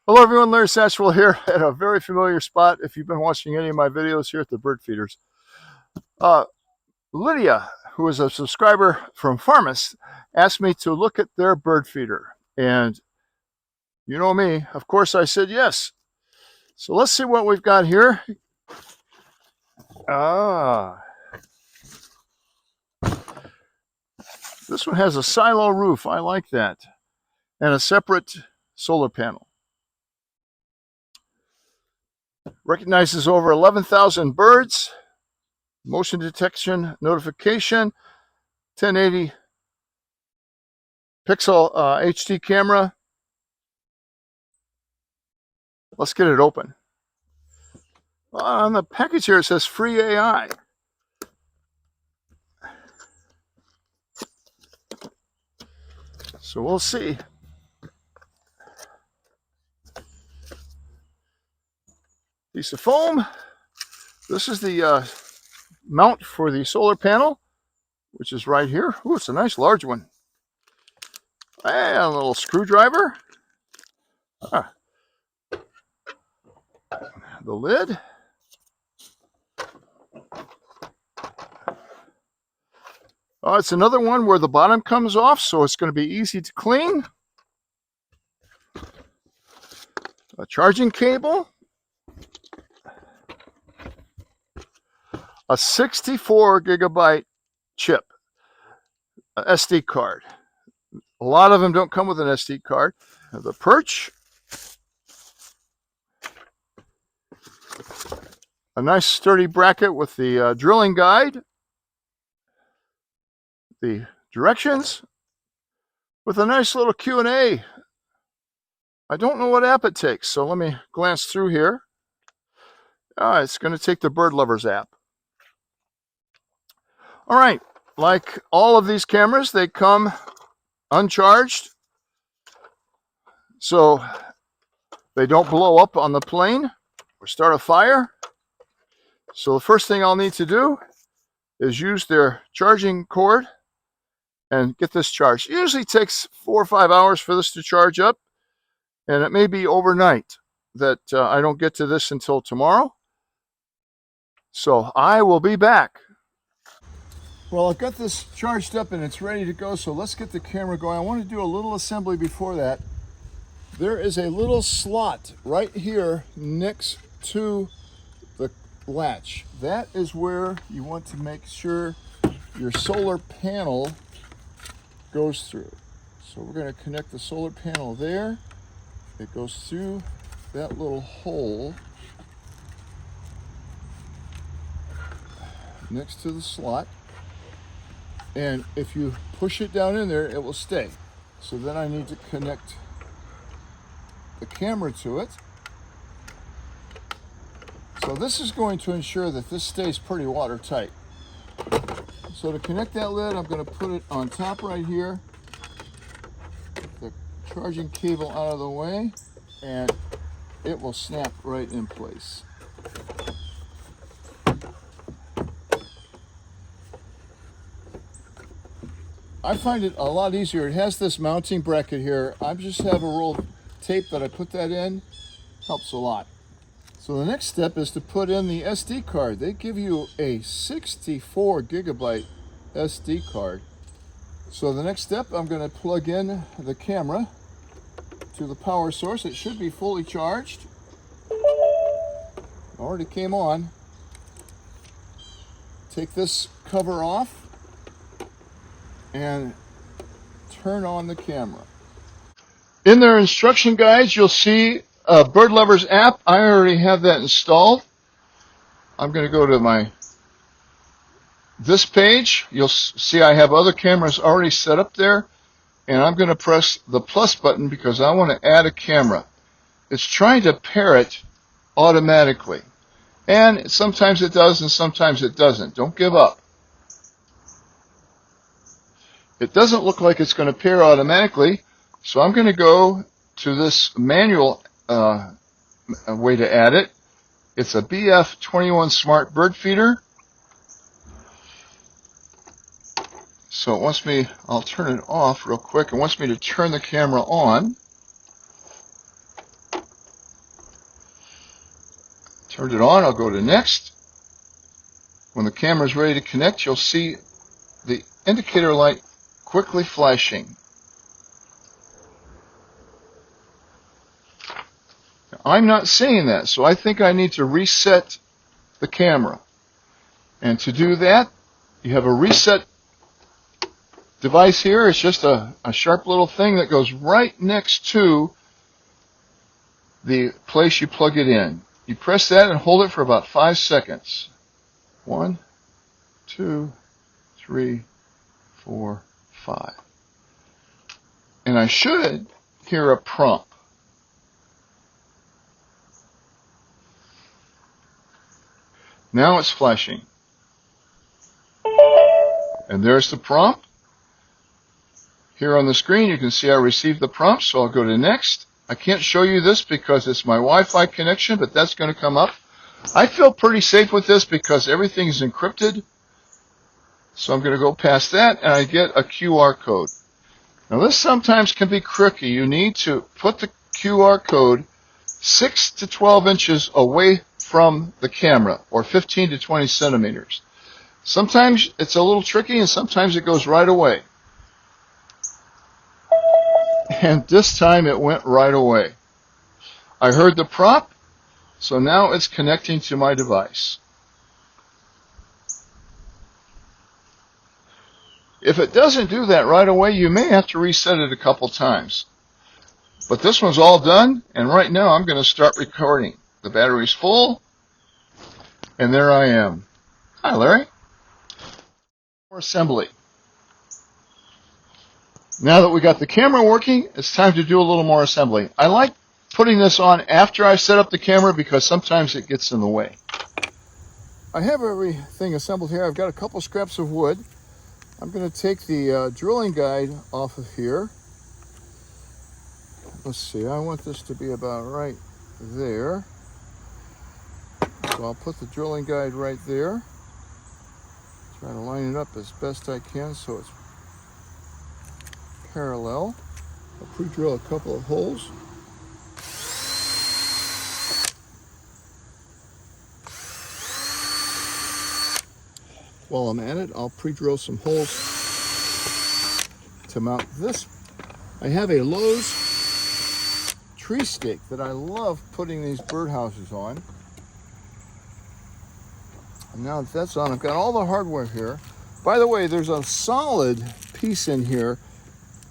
Hello everyone, Larry Satchwell here at a very familiar spot if you've been watching any of my videos here at the Bird Feeders. Lydia, who is a subscriber from Farmice, asked me to look at their bird feeder. And you know me, of course I said yes. So let's see what we've got here. This one has a silo roof, I like that, and a separate solar panel. Recognizes over 11,000 birds, motion detection notification, 1080 pixel HD camera. Let's get it open. On the package here it says free AI. So we'll see. Piece of foam. This is the mount for the solar panel, which is right here. Ooh, it's a nice large one. And a little screwdriver. The lid. It's another one where the bottom comes off, so it's going to be easy to clean. A charging cable. A 64 gigabyte chip, SD card. A lot of them don't come with an SD card. The perch. A nice sturdy bracket with the drilling guide. The directions with a nice little Q&A. I don't know what app it takes, so let me glance through here. It's going to take the Bird Lovers app. All right, like all of these cameras, they come uncharged, so they don't blow up on the plane or start a fire. So the first thing I'll need to do is use their charging cord and get this charged. It usually takes 4 or 5 hours for this to charge up, and it may be overnight that I don't get to this until tomorrow. So I will be back. Well, I've got this charged up and it's ready to go, so let's get the camera going. I want to do a little assembly before that. There is a little slot right here next to the latch. That is where you want to make sure your solar panel goes through. So we're going to connect the solar panel there. It goes through that little hole next to the slot. And if you push it down in there, it will stay. So then I need to connect the camera to it. So this is going to ensure that this stays pretty watertight. So to connect that lid, I'm going to put it on top right here. The charging cable out of the way, and it will snap right in place. I find it a lot easier. It has this mounting bracket here. I just have a roll of tape that I put that in. Helps a lot. So the next step is to put in the SD card. They give you a 64 gigabyte SD card. So the next step, I'm going to plug in the camera to the power source. It should be fully charged. Already came on. Take this cover off and turn on the camera. In their instruction guides, you'll see a Bird Lovers app. I already have that installed. I'm going to go to this page. You'll see I have other cameras already set up there, and I'm going to press the plus button because I want to add a camera. It's trying to pair it automatically, and sometimes it does and sometimes it doesn't. Don't give up. It doesn't look like it's going to pair automatically, so I'm going to go to this manual way to add it. It's a BF21 Smart Bird Feeder. So it wants me, I'll turn it off real quick. It wants me to turn the camera on. Turned it on, I'll go to next. When the camera is ready to connect, you'll see the indicator light quickly flashing. I'm not seeing that, so I think I need to reset the camera. And to do that, you have a reset device here. It's just a sharp little thing that goes right next to the place you plug it in. You press that and hold it for about 5 seconds. 1, 2, 3, 4, 5. And I should hear a prompt. Now it's flashing. And there's the prompt. Here on the screen you can see I received the prompt, so I'll go to next. I can't show you this because it's my Wi-Fi connection, but that's going to come up. I feel pretty safe with this because everything is encrypted. So I'm going to go past that and I get a QR code. Now this sometimes can be tricky. You need to put the QR code 6 to 12 inches away from the camera, or 15 to 20 centimeters. Sometimes it's a little tricky and sometimes it goes right away. And this time it went right away. I heard the prompt, so now it's connecting to my device. If it doesn't do that right away, you may have to reset it a couple times. But this one's all done, and right now I'm going to start recording. The battery's full, and there I am. Hi, Larry. More assembly. Now that we got the camera working, it's time to do a little more assembly. I like putting this on after I set up the camera because sometimes it gets in the way. I have everything assembled here. I've got a couple scraps of wood. I'm going to take the drilling guide off of here. Let's see, I want this to be about right there. So I'll put the drilling guide right there. Try to line it up as best I can so it's parallel. I'll pre-drill a couple of holes. While I'm at it, I'll pre-drill some holes to mount this. I have a Lowe's tree stake that I love putting these birdhouses on. And now that that's on, I've got all the hardware here. By the way, there's a solid piece in here.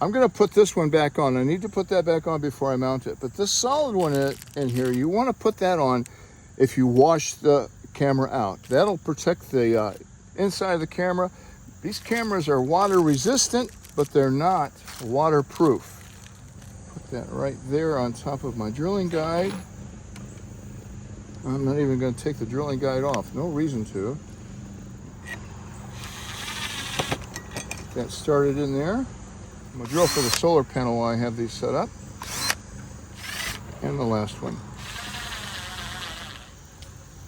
I'm going to put this one back on. I need to put that back on before I mount it. But this solid one in here, you want to put that on if you wash the camera out. That'll protect the inside of the camera. These cameras are water resistant, but they're not waterproof. Put that right there on top of my drilling guide. I'm not even going to take the drilling guide off. No reason to. Get that started in there. I'm going to drill for the solar panel while I have these set up. And the last one.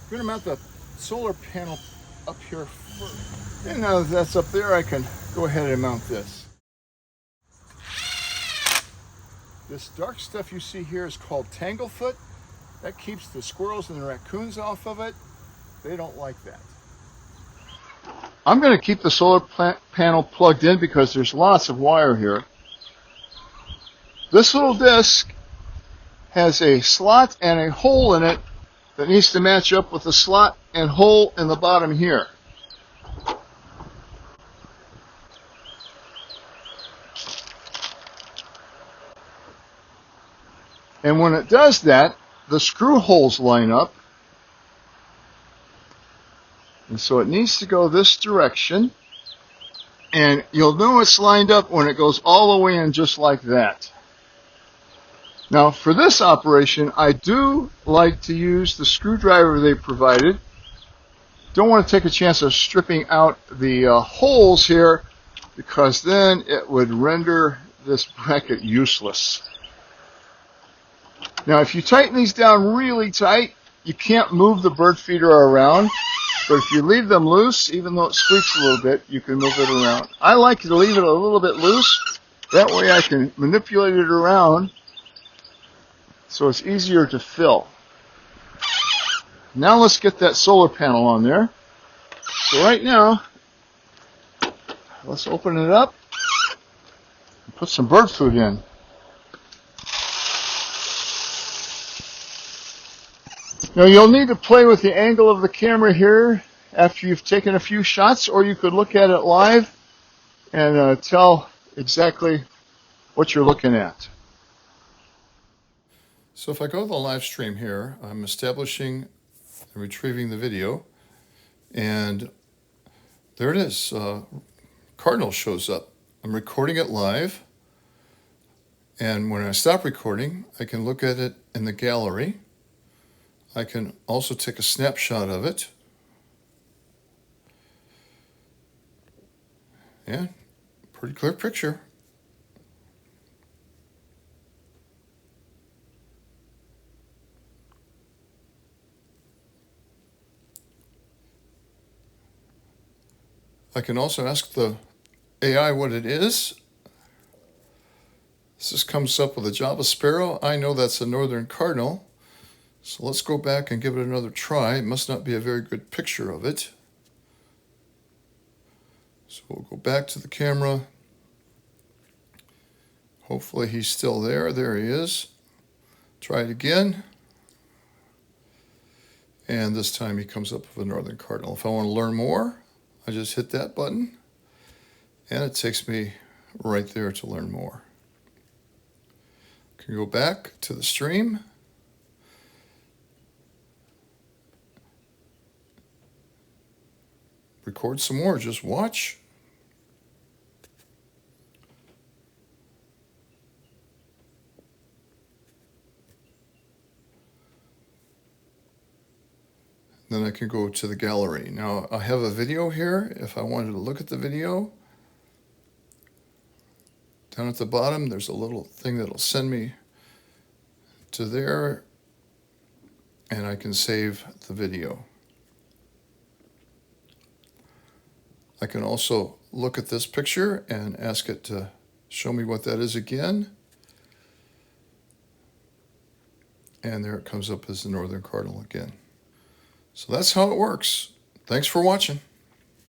I'm going to mount the solar panel up here first. And now that that's up there, I can go ahead and mount this. This dark stuff you see here is called tanglefoot. That keeps the squirrels and the raccoons off of it. They don't like that. I'm going to keep the solar panel plugged in because there's lots of wire here. This little disc has a slot and a hole in it that needs to match up with the slot and hole in the bottom here. And when it does that, the screw holes line up. And so it needs to go this direction. And you'll know it's lined up when it goes all the way in just like that. Now for this operation, I do like to use the screwdriver they provided. Don't want to take a chance of stripping out the holes here because then it would render this bracket useless. Now if you tighten these down really tight, you can't move the bird feeder around. But if you leave them loose, even though it squeaks a little bit, you can move it around. I like to leave it a little bit loose. That way I can manipulate it around so it's easier to fill. Now let's get that solar panel on there. So right now, let's open it up and put some bird food in. Now you'll need to play with the angle of the camera here after you've taken a few shots, or you could look at it live and tell exactly what you're looking at. So if I go to the live stream here, I'm establishing and retrieving the video, and there it is. Cardinal shows up. I'm recording it live, and when I stop recording, I can look at it in the gallery. I can also take a snapshot of it. Yeah, pretty clear picture. I can also ask the AI what it is. This comes up with a Java sparrow. I know that's a northern cardinal. So let's go back and give it another try. It must not be a very good picture of it. So we'll go back to the camera. Hopefully he's still there. There he is. Try it again. And this time he comes up with a northern cardinal. If I want to learn more, I just hit that button, and it takes me right there to learn more. I can go back to the stream. Record some more, just watch. Then I can go to the gallery. Now I have a video here. If I wanted to look at the video, down at the bottom there's a little thing that'll send me to there, and I can save the video. I can also look at this picture and ask it to show me what that is again. And there it comes up as the northern cardinal again. So that's how it works. Thanks for watching.